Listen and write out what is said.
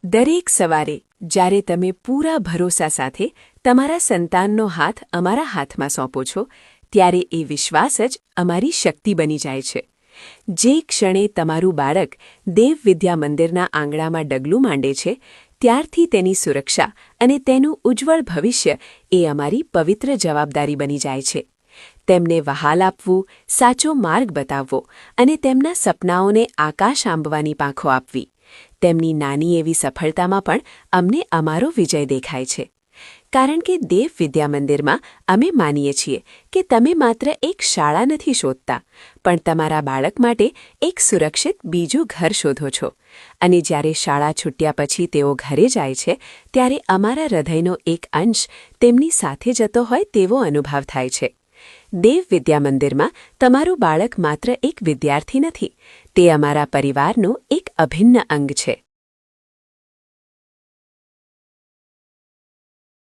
દરેક સવારે જ્યારે તમે પૂરા ભરોસા સાથે તમારા સંતાનનો હાથ અમારા હાથમાં સોંપો છો ત્યારે એ વિશ્વાસ જ અમારી શક્તિ બની જાય છે. જે ક્ષણે તમારું બાળક દેવ વિદ્યા મંદિરના આંગણામાં ડગલું માંડે છે ત્યારથી તેની સુરક્ષા અને તેનું ઉજ્જવળ ભવિષ્ય એ અમારી પવિત્ર જવાબદારી બની જાય છે. તેમને વહાલ આપવું, સાચો માર્ગ બતાવવો અને તેમના સપનાઓને આકાશ આંબવાની પાંખો આપવી. તેમની નાની એવી સફળતામાં પણ અમને અમારો વિજય દેખાય છે. કારણ કે દેવ વિદ્યા મંદિરમાં અમે માનીએ છીએ કે તમે માત્ર એક શાળા નથી શોધતા, પણ તમારા બાળક માટે એક સુરક્ષિત બીજું ઘર શોધો છો. અને જ્યારે શાળા છૂટ્યા પછી તેઓ ઘરે જાય છે ત્યારે અમારા હૃદયનો એક અંશ તેમની સાથે જતો હોય તેવો અનુભવ થાય છે. દેવ વિદ્યા મંદિરમાં તમારું બાળક માત્ર એક વિદ્યાર્થી નથી, તે અમારા પરિવારનું એક અભિન્ન અંગ છે.